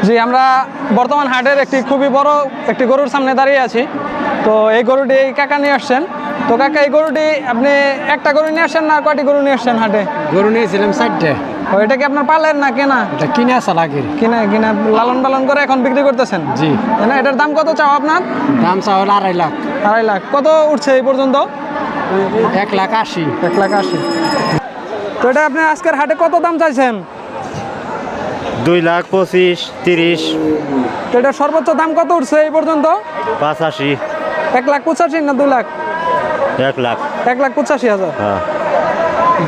জি, আমরা বর্তমান হাটের একটি খুবই বড় একটি গরুর সামনে দাঁড়িয়ে আছি। তো এই গরুটি এই কাকা নিয়ে আসছেন। তো কাকা, এই গরুটি আপনি একটা গরু নিয়ে আসছেন না কয়টি গরু নিয়ে আসছেন হাটে? গরু নিয়েছিলাম 4টে। ও, এটা কি আপনার পালের না কেনা? এটা কিনে আসা লাগে। কিনা কিনা লালন পালন করে এখন বিক্রি করতেছেন? জি। না, এটার দাম কত চাও আপনার? দাম চাওয়া 2.5 লাখ। 2.5 লাখ। কত উঠছে এই পর্যন্ত? 1,80,000। 1,80,000। তো এটা আপনি আজকের হাটে কত দাম চাইছেন? 2,25,000, 30, তো এটার সর্বোচ্চ দাম কত উঠছে এই পর্যন্ত? 85, 1,85,000 না 2 লাখ? 1 লাখ। 1,85,000। হ্যাঁ।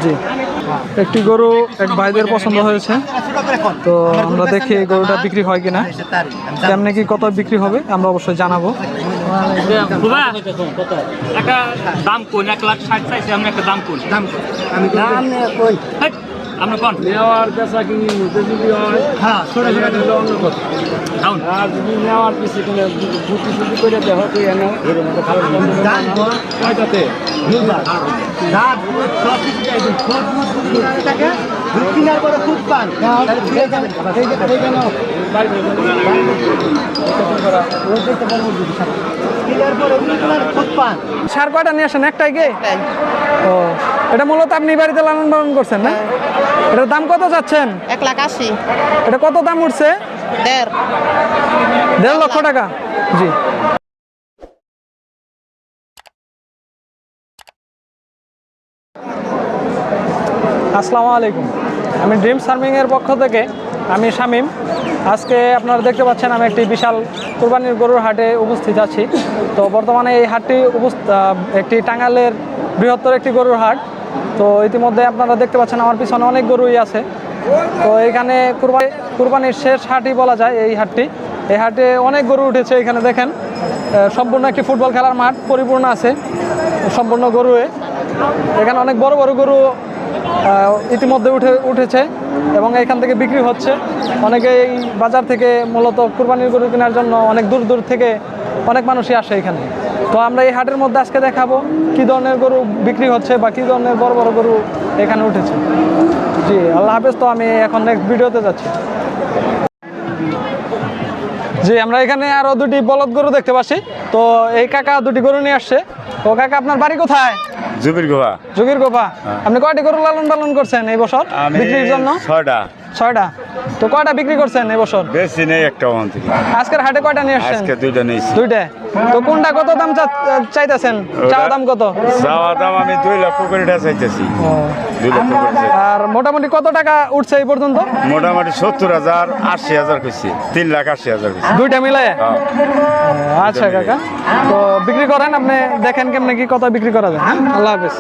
জি, একটি গরু এক ভাইদের পছন্দ হয়েছে। তো আমরা দেখি এই গরুটা বিক্রি হয় কিনা, কেমনে কি কত বিক্রি হবে আমরা অবশ্যই জানাবো। একটা দাম কোন 1,60,000 চাইছে, আমি একটা দাম কোন আপনি কোন নেওয়ার পেশা কিনি মধ্যে যদি হয়, হ্যাঁ ছোটো ছোটো দিলে অন্য কথা। খাউন আর যদি নেওয়ার পিছিয়ে কোনো বুদ্ধি শুদ্ধি করে দেওয়া তুই এনে কয়টাতে সার কয়টা নিয়ে আসেন? একটাই কে? ও, এটা মূলত আপনি বাড়িতে লালন পালন করছেন না? এটার দাম কত চাচ্ছেন? 1,80,000। এটা কত দাম উঠছে? 1.5 লক্ষ টাকা। জি। আসসালামু আলাইকুম, আমি ড্রিম ফার্মিংয়ের পক্ষ থেকে আমি শামীম। আজকে আপনারা দেখতে পাচ্ছেন আমি একটি বিশাল কুরবানির গরুর হাটে উপস্থিত আছি। তো বর্তমানে এই হাটটি একটি টাঙ্গাইলের বৃহত্তর একটি গরুর হাট। তো ইতিমধ্যে আপনারা দেখতে পাচ্ছেন আমার পিছনে অনেক গরুই আছে। তো এখানে কুরবানির শেষ হাটই বলা যায় এই হাটটি। এই হাটে অনেক গরু উঠেছে। এখানে দেখেন সম্পূর্ণ একটি ফুটবল খেলার মাঠ পরিপূর্ণ আছে সম্পূর্ণ গরুয়ে। এখানে অনেক বড় বড় গরু ইতিমধ্যে উঠেছে এবং এখান থেকে বিক্রি হচ্ছে। অনেকে এই বাজার থেকে মূলত কুরবানির গরু কেনার জন্য অনেক দূর দূর থেকে অনেক মানুষই আসে এখানে। তো আমরা এই হাটের মধ্যে আজকে দেখাবো কী ধরনের গরু বিক্রি হচ্ছে বা কী ধরনের বড় বড় গরু এখানে উঠেছে। জি, আল্লাহ হাফেজ। তো আমি এখন নেক্সট ভিডিওতে যাচ্ছি। জি, আমরা এখানে আরও দুটি বলদ গরু দেখতে পাচ্ছি। তো এই কাকা দুটি গরু নিয়ে আসছে। তো কাকা, আপনার বাড়ি কোথায়? জুবির গোয়া। জুগির গোপা। আপনি কয়টি গরু লালন পালন করছেন এই বছর বিক্রির জন্য? 6টা। 6টা। তো কয়টা বিক্রি করছেন এই বছর? বেশি নেই, একটা ওখান থেকে। আজকের হাটে কয়টা নিয়ে আসছেন? আজকে 2টা নিয়েছি। 2টা। তো কোনটা কত দাম চাইতেছেন? চাওয়া দাম কত? চাওয়া দাম আমি 2 লক্ষ করে চাইতেছি। 2 লক্ষ করে। আর মোটামুটি কত টাকা উঠছে এই পর্যন্ত? মোটামুটি 70,000, 80,000 কইছি। 3,80,000 কইছি। 2টা মিলায়? হ্যাঁ। আচ্ছা কাকা, তো বিক্রি করেন, আপনি দেখেন কেমনে কি কত বিক্রি করা যায়। হ্যাঁ, আল্লাহ হাফেজ।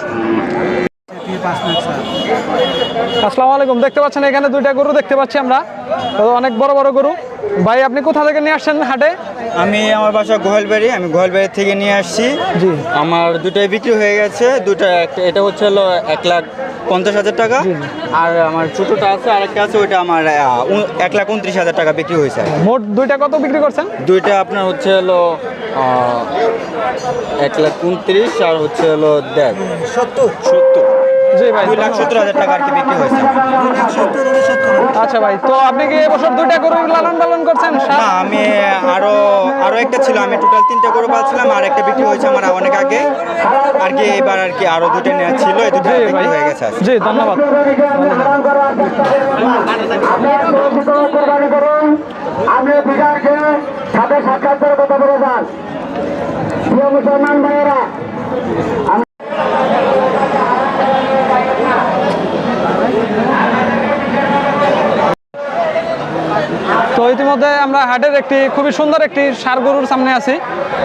আসসালামু আলাইকুম। দেখতে পাচ্ছেন এখানে 2টা গরু দেখতে পাচ্ছি আমরা। তো অনেক বড় বড় গরু। ভাই, আপনি কোথা থেকে নিয়ে আসছেন হাটে? আমি আমার বাসা গোহালবাড়ি, আমি গোহালবাড়ি থেকে নিয়ে আসছি। জি। আমার দুটাই বিক্রি হয়ে গেছে। এটা হচ্ছে হলো 1,50,000 টাকা। আর আমার ছোটোটা আছে, আরেকটা আছে, ওইটা আমার 1,29,000 টাকা বিক্রি হয়েছে। মোট 2টা কত বিক্রি করছেন? দুইটা আপনার হচ্ছে হলো 1,29,000 আর হচ্ছে হলো 70। জি ভাই, 2,70,000 টাকা আর কি বিক্রি হয়েছে। আচ্ছা ভাই, তো আপনি কি এবছর 2টা গরু লালন পালন করছেন? না, আমি আরো একটা ছিল, আমি টোটাল 3টে গরু পালছিলাম, আর একটা বিক্রি হয়েছে আমার অনেক আগে আর কি। এবার আর কি আরো 2টা নেওয়া ছিল, এই 2টা বিক্রি হয়ে গেছে আজকে। জি, ধন্যবাদ। আপনি বিকারকে সাথে সাক্ষাৎ করে কথা বলে যান। প্রিয় মুসলমান ভাইয়েরা, তো ইতিমধ্যে আমরা হাটের একটি খুবই সুন্দর একটি ষাঁড় গরুর সামনে আছি।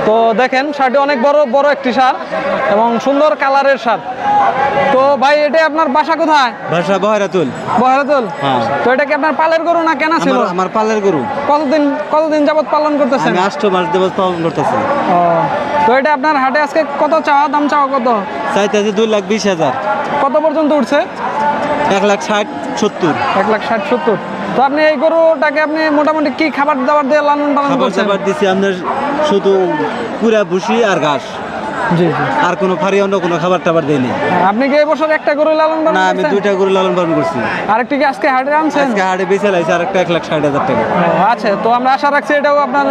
তো দেখেন ষাঁড়টি অনেক বড় একটি ষাঁড় এবং সুন্দর কালারের ষাঁড়। তো ভাই, এটা আপনার বাসা কোথায়? বাসা বহরাতুল। বহরাতুল। হ্যাঁ। তো এটা কি আপনার পালের গরু না কেনা ছিল? আমার পালের গরু। কতদিন যাবত পালন করতেছেন? আমি 8 মাস যাবত পালন করতেছি। ও, তো এটা আপনার হাটে আজকে কত চাওয়া দাম কত চাইতেছি? 2,20,000। কত পর্যন্ত উঠছে? 1,60,000, 70। 1,60,000, 70। তো আপনি এই গরুটাকে আপনি মোটামুটি কি খাবার দাবার দিয়ে লালন পালন করছেন? খাবার দিছি আপনার শুধু পুরা ভুসি আর ঘাস। জি জি। আর কোনো ফারি অন্য কোনো খাবার টাবার দেয়নি। আপনি কি এই বছর একটা গরু লালন পালন না, আমি করছেন? 2টা গরু লালন পালন করছি। আরেকটি কি আজকে হাটে আনছেন? আজকে হাটে বেচে লাইছে আরেকটা 1,60,000 টাকা। আচ্ছা, তো আমরা আশা রাখছি এটাও আপনার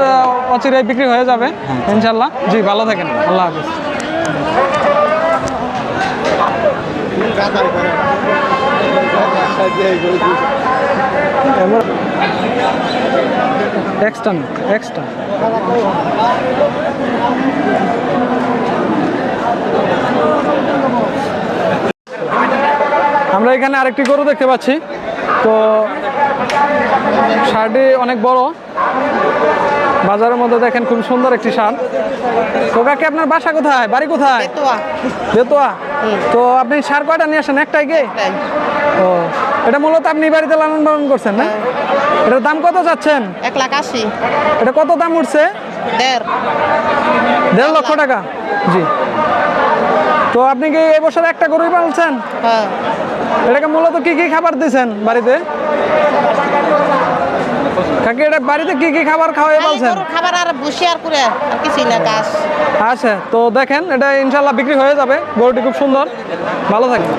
অচিরেই বিক্রি হয়ে যাবে ইনশাল্লাহ। জি, ভালো থাকেন, আল্লাহ হাফেজ। এক্সট্রা এক্সট্রা আমরা এখানে আরেকটি গরু দেখতে পাচ্ছি। তো ষাঁড়টি অনেক বড়, বাজারের মধ্যে দেখেন খুব সুন্দর একটি ষাঁড়। তো কাকে আপনার বাসা কোথায়, বাড়ি কোথায়? বেতোয়া। তো আপনি ষাঁড় কয়টা নিয়ে আসেন? একটাই কে? ও, এটা মূলত আপনি বাড়িতে লালন পালন করছেন না? এটার দাম কত চাচ্ছেন? 1,80,000। এটা কত দাম উঠছে? 1.5 লক্ষ টাকা। জি। তো আপনি কি এবছর একটা গরুই পালছেন? হ্যাঁ। এটাকে মূলত কি কি খাবার দিয়েছেন বাড়িতে? কাকে এটা বাড়িতে কি কি খাবার খাওয়াই পালছেন? খাবার আর বসে আর করে আর কিছুই না কাজ। আচ্ছা, তো দেখেন এটা ইনশাল্লাহ বিক্রি হয়ে যাবে। গরুটি খুব সুন্দর, ভালো থাকবে।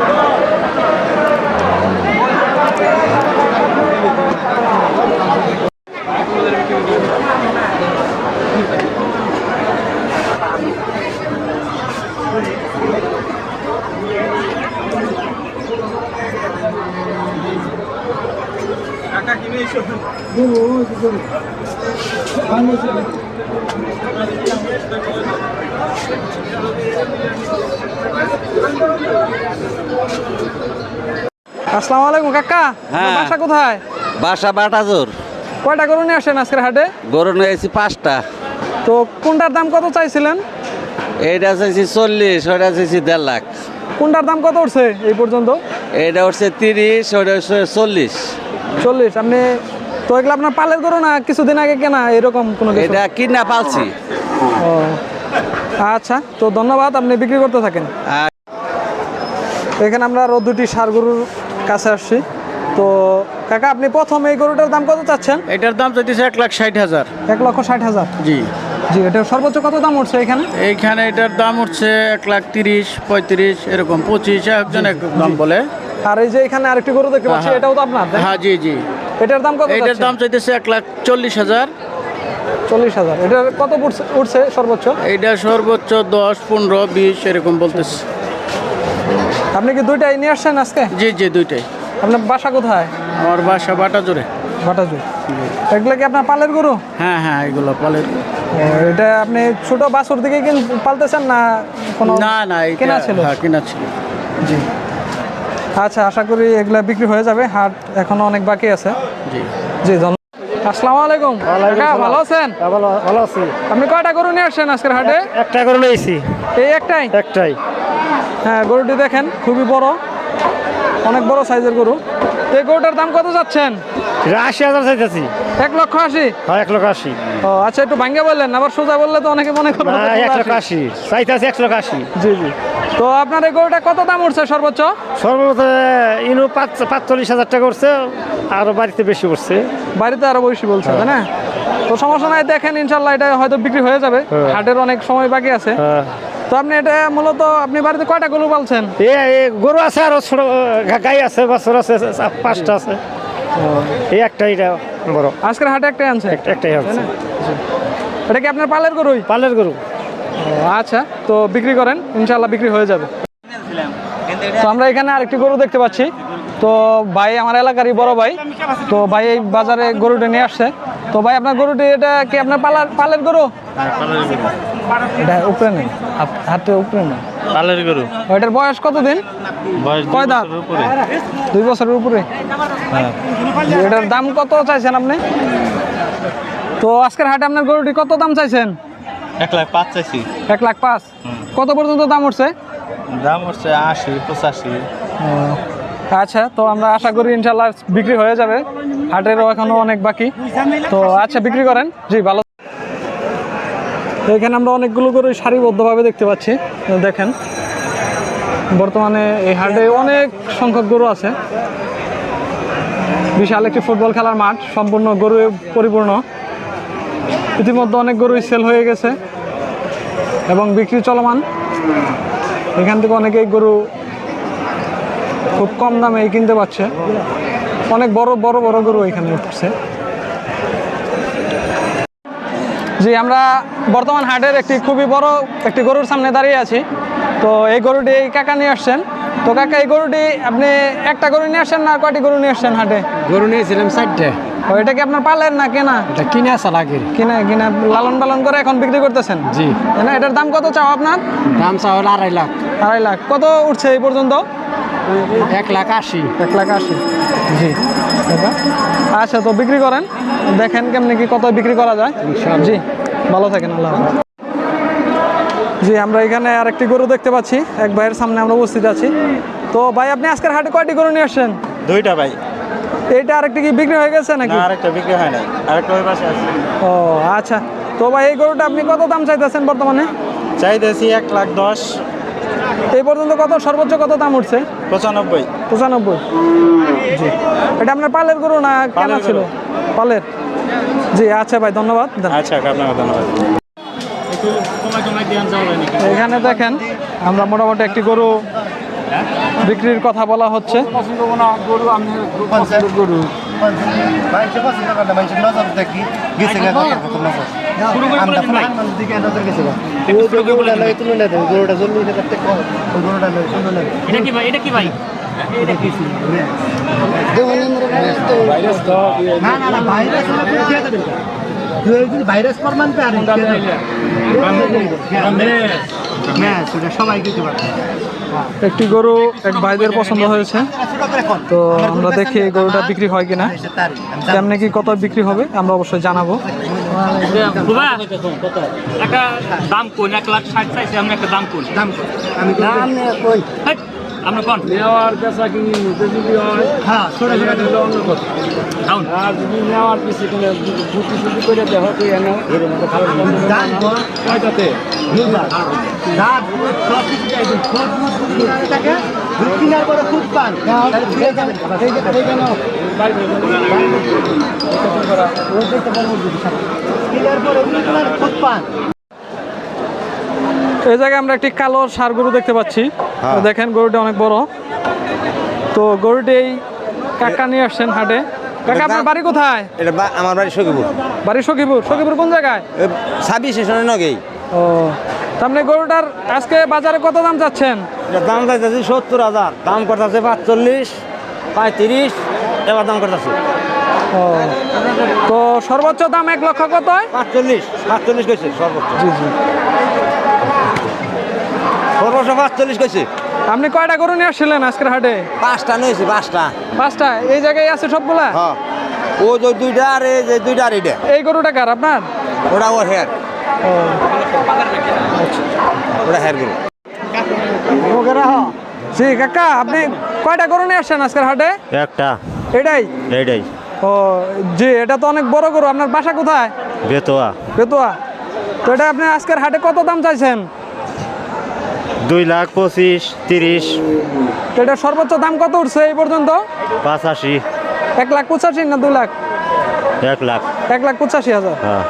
আসসালামু আলাইকুম কাকা। হ্যাঁ। বাসা কোথায়? বাসা বাটাজোর। কয়টা গরু নিয়ে আসেন আজকের হাটে? গরু নিয়েছি 5টা। তো কোনটার দাম কত চাইছিলেন? এইটা চাইছি 40, ওইটা চাইছি 1.5 লাখ। কোনটার দাম কত উঠছে এই পর্যন্ত? এইটা হচ্ছে 30, ওইটা হচ্ছে 40। 40। আপনি তো এগুলো আপনার পালের গরু না কিছুদিন আগে কেনা এরকম কোনো কিছু? এটা কিনা পালছি। ও আচ্ছা, তো ধন্যবাদ, আপনি বিক্রি করতে থাকেন। আর এখানে আমরা আরও দুটি ষাঁড় গরুর কাছে আসছি। তো কাকা, আপনি প্রথম এই গরুটার দাম কত চাচ্ছেন? এটার দাম চাইতেছে 1,60,000। 1,60,000। জি। জি, এটা সর্বোচ্চ কত দাম উঠছে এখানে? এইখানে এটার দাম হচ্ছে 1,30,000, 35 এরকম 25 একজন এক দাম বলে। আর এই যে এখানে আরেকটি গরু দেখতে পাচ্ছি, হ্যাঁ। এটাও তো আপনার, তাই না? হ্যাঁ, জি জি। এটার দাম কত? এটার দাম চাইতেছে 1,40,000। 40,000। এটার কত উঠছে সর্বোচ্চ? এইটা সর্বোচ্চ 10, 15, 20 এরকম বলতেছে। আপনি কি দুইটাই নিয়ে আসছেন আজকে? জি জি, দুইটাই। আপনার বাসা কোথায়? আমার বাসা বাটাজোরে। বাটাজোর। এগুলো কি আপনার পালের গরু? হ্যাঁ হ্যাঁ, এগুলো পালের। এটা আপনি ছোট বাছুর দিকে পালতেছেন না কোনো? না না, কেনা ছিল? হ্যাঁ, কেনা ছিল। জি। আচ্ছা, আশা করি এগুলা বিক্রি হয়ে যাবে, হাট এখনো অনেক বাকি আছে। জি জি, ধন্যবাদ। আসসালামু আলাইকুম কাকা, ভালো আছেন? ভালো আছি। আপনি কয়টা গরু নিয়ে আসছেন আজকের হাটে? একটা গরু নিয়েছি। এই একটাই? একটাই। হ্যাঁ, গরুটি দেখেন খুবই বড়, অনেক বড় সাইজের গরু। তো এই গরুটার দাম কত যাচ্ছেন? 80,000 চাইতেছি। 1,80,000? হ্যাঁ, 1,80,000। ও আচ্ছা, একটু ভাঙ্গে বললেন, আবার সোজা বললে তো অনেকে মনে করবে। 1,80,000 চাইতেছি। 1,80,000। জি জি। তো আপনার এই গরুটা কত দাম উঠছে সর্বোচ্চ? সর্বোচ্চ ইনু 45,000 টাকা করছে, আরো বাড়িতে বেশি করছে। বাড়িতে আরো বেশি বলছে, তাই না? তো সমস্যা নাই, দেখেন ইনশাল্লাহ এটা হয়তো বিক্রি হয়ে যাবে। হাটের অনেক সময় বাকি আছে। তো আপনি এটা মূলত আপনি বাড়িতে কয়টা গরু পালছেন? গরু আছে, আরো ছোট গাই আছে, বাছুর আছে, 5টা আছে। এই একটাই, এটা বড়। আজকের হাটে একটাই আনছে? একটাই আছে। এটা কি আপনার পালের গরুই? পালের গরু। আচ্ছা, তো বিক্রি করেন, ইনশাল্লাহ বিক্রি হয়ে যাবে। তো আমরা এখানে আরেকটি গরু দেখতে পাচ্ছি। তো ভাই আমার এলাকারই বড় ভাই, তো ভাই এই বাজারে গরুটা নিয়ে আসছে। তো ভাই আপনার গরুটি এটা কি আপনার পালের গরু? এটা উপরে নেই, হাতে উপরে নেই। পালের গরু। এটার বয়স কতদিন? কয় দাঁত? 2 বছরের উপরে। এটার দাম কত চাইছেন আপনি? তো আজকের হাটে আপনার গরুটি কত দাম চাইছেন? 1,05,000 চাইছি। 1,05,000। কত পর্যন্ত দাম উঠছে? দাম হচ্ছে 80, 85। আচ্ছা, তো আমরা আশা করি ইনশাল্লাহ বিক্রি হয়ে যাবে, হাটেরও এখনো অনেক বাকি। তো আচ্ছা, বিক্রি করেন। জি, ভালো। তো এখানে আমরা অনেকগুলো গরু সারিবদ্ধভাবে দেখতে পাচ্ছি। দেখেন বর্তমানে এই হাটে অনেক সংখ্যক গরু আছে। বিশাল একটি ফুটবল খেলার মাঠ, সম্পূর্ণ গরু পরিপূর্ণ। ইতিমধ্যে অনেক গরুই সেল হয়ে গেছে এবং বিক্রি চলমান। এখান থেকে অনেকেই গরু খুব কম দামে কিনতে পারছে। অনেক বড় বড় বড় গরু এখানে উঠছে। জি, আমরা বর্তমান হাটের একটি খুবই বড় একটি গরুর সামনে দাঁড়িয়ে আছি। তো এই গরুটি এই কাকা নিয়ে আসছেন। তো কাকা, এই গরুটি আপনি একটা গরু নিয়ে আসছেন না কয়টি গরু নিয়ে আসছেন হাটে? গরু নিয়েছিলাম 4টে। ও, এটা কি আপনার পালের না কেনা? এটা কিনে আসা লাগে। কিনা কিনা লালন পালন করে এখন বিক্রি করতেছেন? জি। না, এটার দাম কত চাও আপনার? দাম চাওয়া 2.5 লাখ। 2.5 লাখ। কত উঠছে এই পর্যন্ত? 1,80,000। 1,80,000। জি, আচ্ছা, তো বিক্রি করেন, দেখেন কেমনি কি কত বিক্রি করা যায়। জি, ভালো থাকেন, আল্লাহ হাফেজ। জি, আমরা এখানে আরেকটি গরু দেখতে পাচ্ছি। এক ভাইয়ের সামনে আমরা উপস্থিত আছি। তো ভাই, আপনি আজকের হাটে কয়টি গরু নিয়ে আসছেন? 2টা ভাই। এইটা আরেকটি কি বিক্রি হয়ে গেছে নাকি? আরেকটা বিক্রি হয় নাই, আরেকটা ওই পাশে আছে। ও আচ্ছা, তো ভাই এই গরুটা আপনি কত দাম চাইতেছেন বর্তমানে? চাইতেছি 1,10,000। এই পর্যন্ত কত সর্বোচ্চ কত দাম উঠছে? 95। 95। জি, এটা আপনার পালের গরু না কেনা ছিল? পালের। জি, আচ্ছা ভাই, ধন্যবাদ। আচ্ছা, আপনাকে ধন্যবাদ। এখানে দেখেন আমরা মোটামুটি একটি গরু বিক্রির কথা বলা হচ্ছে। এটা কি ভাই? এটা কি ভাই? ভাইরাস প্রমাণ সবাই দিতে পারে। একটি গরু এক ভাইদের পছন্দ হয়েছে, তো আমরা দেখি এই গরুটা বিক্রি হয় কিনা, কেমনে কি কত বিক্রি হবে আমরা অবশ্যই জানাবো। বাবা, একটা দাম কোন? 1,60,000 চাইছে, আমি একটা দাম কোন? দাম কই? হেই, আপনি কোন? নেওয়ার পেশা কিনি যদি হয়, হ্যাঁ, ছোট ছোট দিলে অন্য কথা। খাউন। আর যদি নেওয়ার পিছিয়ে কোনো বুদ্ধি শুদ্ধি করে দেওয়া তুই এনে এর মধ্যে ভালো কয়টাতে কিনার পরে খুব পান খুব পান। এই জায়গায় আমরা একটি কালো ষাঁড় গরু দেখতে পাচ্ছি। তো দেখেন গরুটা অনেক বড়। তো গরুটি এই কাকা নিয়ে আসছেন হাটে। কাকা, আপনার বাড়ি কোথায়? এটা আমার বাড়ি সখীপুর। বাড়ি সখীপুর। সখীপুর কোন জায়গায়? 26 স্টেশনের নগেই। ও, তাহলে গরুটার আজকে বাজারে কত দাম চাচ্ছেন? দাম চাইতেছি 70,000, দাম করতেছে 45, 35, এবার দাম করতেছে ও, তো সর্বোচ্চ দাম 1 লক্ষ কত? 45 কইছে সর্বোচ্চ। জি জি। সর্বোচ্চ 45 কইছে। আপনি কয়টা গরু নিয়ে আসছিলেন আজকের হাটে? 5টা নিয়েছি, 5টা। 5টা? এই জায়গায় আছে সবগুলা? হ্যাঁ, ও যে 2টা আর এই যে 2টা আর এইটা। এই গরুটা কার আপনার? ওটা ওর হেয়ার। ও, ওটা হেয়ার গরু। জি কাকা, আপনি কয়টা গরু নিয়ে আসছেন আজকের হাটে? একটা। এটাই? এইটাই। ও জি, এটা তো অনেক বড় গরু। আপনার বাসা কোথায়? বেতোয়া। বেতুয়া। তো এটা আপনি আজকের হাটে কত দাম চাইছেন? 2,25,000, 30, তো এটা সর্বোচ্চ দাম কত উঠছে এই পর্যন্ত? 85, 1,85,000 না 2 লাখ? 1 লাখ। 1,85,000। হ্যাঁ।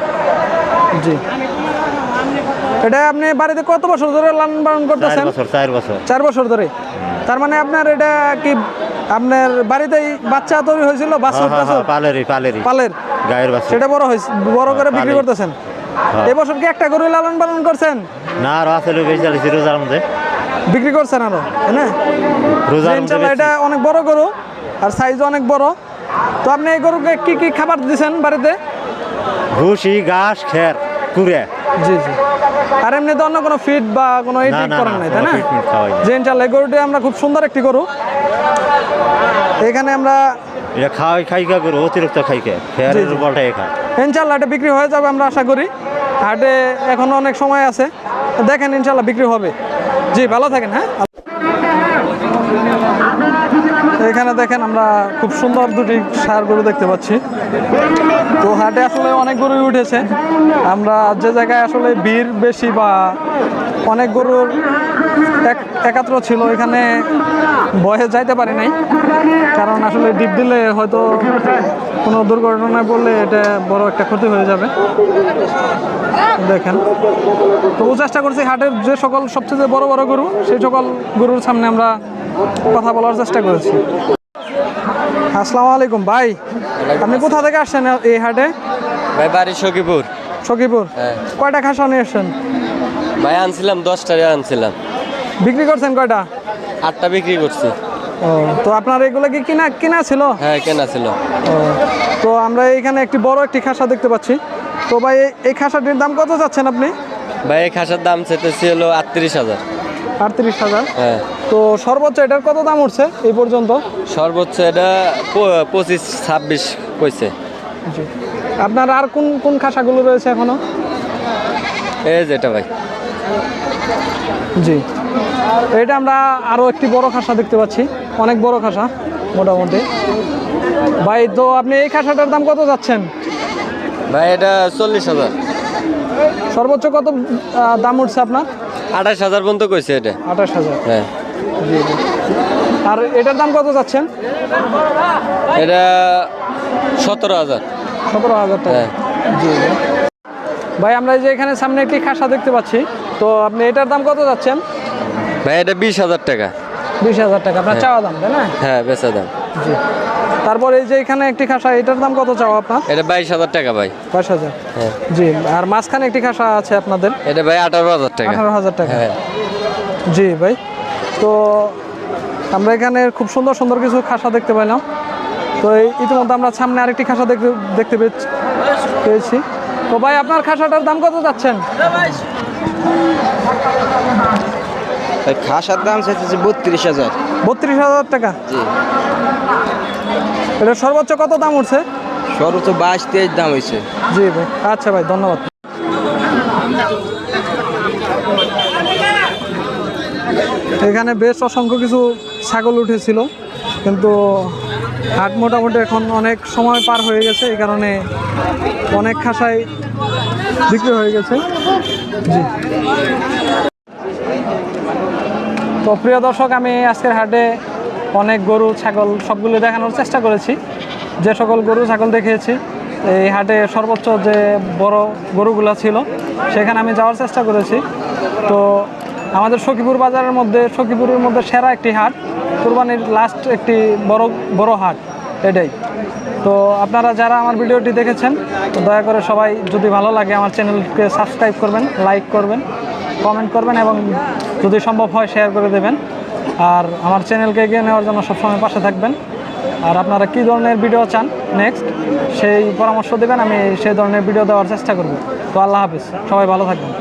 জি। এটা আপনি বাড়িতে কত বছর ধরে লালন পালন করতেছেন? 4 বছর। 4 বছর ধরে। তার মানে আপনার এটা কি আপনার বাড়িতেই বাচ্চা তৈরি হয়েছিল? বাছুর টাছুর? পালেরই। পালের গায়ের বাচ্চা। সেটা বড় হয়েছে, বড় করে বিক্রি পালের। করতেছেন। হ্যাঁ। এবছর কি একটা গরু লালন পালন করছেন? না, আর আসলে বেশি চালিয়েছি রোজার মধ্যে। বিক্রি করছেন আরো, তাই না? রোজার মধ্যে ইনশাআল্লাহ বেচছি। এটা অনেক বড় গরু আর সাইজও অনেক বড়। তো আপনি এই গরুকে কি কি খাবার দিয়েছেন বাড়িতে? ভুসি, ঘাস, খের, কুড়ে। জি জি। আর এমনি তো অন্য কোনো ফিড বা কোনো না, ইটিং না, করেন না, নাই, তাই কোনো না? feed meat খাওয়াই না। যে ইনশাআল্লাহ এই গরুটি আমরা খুব সুন্দর একটি গরু। এখানে আমরা এটা খাইকা গরু, অতিরিক্ত খাইকে খেয়ারের বলটাই খায়। ইনশাআল্লাহ এটা বিক্রি হয়ে যাবে আমরা আশা করি। হাটে এখনো অনেক সময় আছে, দেখেন ইনশাআল্লাহ বিক্রি হবে। জি, ভালো থাকেন। হ্যাঁ, এখানে দেখেন আমরা খুব সুন্দর দুটি ষাঁড় গরু দেখতে পাচ্ছি। তো হাটে আসলে অনেক গরুই উঠেছে। আমরা যে জায়গায় আসলে ভিড় বেশি বা অনেক গরুর একাত্র ছিল, এখানে ভয়ে যাইতে পারি নাই, কারণ আসলে ডিপ দিলে হয়তো কোনো দুর্ঘটনায় পড়লে এটা বড় একটা ক্ষতি হয়ে যাবে। দেখেন, তবু চেষ্টা করছি হাটের যে সকল সবচেয়ে বড় বড় গরু সেই সকল গরুর সামনে আমরা কথা বলার চেষ্টা করেছি। আসসালামু আলাইকুম ভাই, আপনি কোথা থেকে আসছেন এই হাটে? ভাই বাড়ি সখীপুর। সখীপুর, কয়টা খাসা নিয়ে এসছেন? ভাই আনছিলাম 10টা আনছিলাম। বিক্রি করছেন কয়টা? 8টা বিক্রি করছি। ও, তো আপনার এগুলো কি কিনা ছিল? হ্যাঁ, কেনা ছিল। ও, তো আমরা এখানে একটি বড় একটি খাসা দেখতে পাচ্ছি। তো ভাই এই খাসাটির দাম কত যাচ্ছেন আপনি? ভাই এই খাসার দাম চেতেছি হলো 38,000। 38,000? হ্যাঁ। তো সর্বোচ্চ এটার কত দাম উঠছে এই পর্যন্ত? সর্বোচ্চ এটা 25-26 কইছে। জি। আপনার আর কোন কোন খাসাগুলো রয়েছে এখনো? এই যেটা ভাই। জি, এটা আমরা আরও একটি বড় খাসা দেখতে পাচ্ছি, অনেক বড় খাসা মোটামুটি। ভাই তো আপনি এই খাসাটার দাম কত যাচ্ছেন? ভাই এটা 40,000। সর্বোচ্চ কত দাম উঠছে আপনার? 28,000 পর্যন্ত কইছে এটা। 28,000? হ্যাঁ। জি জি। আর এটার দাম কত যাচ্ছেন? এটা 17,000। 17,000 টাকা? হ্যাঁ। জি জি। ভাই আমরা যে এখানে সামনে একটি খাসা দেখতে পাচ্ছি, তো আপনি এটার দাম কত যাচ্ছেন? ভাই এটা 20,000 টাকা। 20,000 টাকা আপনার চাওয়া দাম, তাই না? হ্যাঁ, বেচা দাম। জি। তারপর এই যে এখানে একটি খাসা, এটার দাম কত চাওয়া আপনার? এটা 22,000 টাকা ভাই। 22,000? হ্যাঁ। জি। আর মাঝখানে একটি খাসা আছে আপনাদের? এটা ভাই 18,000 টাকা। 18,000 টাকা? হ্যাঁ। জি ভাই। তো আমরা এখানে খুব সুন্দর সুন্দর কিছু খাসা দেখতে পেলাম। তো ইতিমধ্যে আমরা সামনে আরেকটি খাসা দেখতে পেয়েছি। তো ভাই আপনার খাসাটার দাম কত যাচ্ছেন? খাসার দাম চাইতেছে 32,000। 32,000 টাকা? জি। এটা সর্বোচ্চ কত দাম উঠছে? সর্বোচ্চ 22-23 দাম হয়েছে। জি ভাই, আচ্ছা ভাই, ধন্যবাদ। এখানে বেশ অসংখ্য কিছু ছাগল উঠেছিল, কিন্তু হাট মোটামুটি এখন অনেক সময় পার হয়ে গেছে, এই কারণে অনেক খাসাই বিক্রি হয়ে গেছে। জি। তো প্রিয় দর্শক, আমি আজকের হাটে অনেক গরু ছাগল সবগুলো দেখানোর চেষ্টা করেছি। যে সকল গরু ছাগল দেখিয়েছি, এই হাটে সর্বোচ্চ যে বড় গরুগুলো ছিল সেখানে আমি যাওয়ার চেষ্টা করেছি। তো আমাদের সখীপুর বাজারের মধ্যে, সখীপুরের মধ্যে সেরা একটি হাট, কুরবানির লাস্ট একটি বড় হাট এটাই। তো আপনারা যারা আমার ভিডিওটি দেখেছেন, তো দয়া করে সবাই যদি ভালো লাগে আমার চ্যানেলকে সাবস্ক্রাইব করবেন, লাইক করবেন, কমেন্ট করবেন এবং যদি সম্ভব হয় শেয়ার করে দেবেন। আর আমার চ্যানেলকে এগিয়ে নেওয়ার জন্য সবসময় পাশে থাকবেন। আর আপনারা কী ধরনের ভিডিও চান নেক্সট, সেই পরামর্শ দেবেন, আমি সেই ধরনের ভিডিও দেওয়ার চেষ্টা করব। তো আল্লাহ হাফিজ, সবাই ভালো থাকবেন।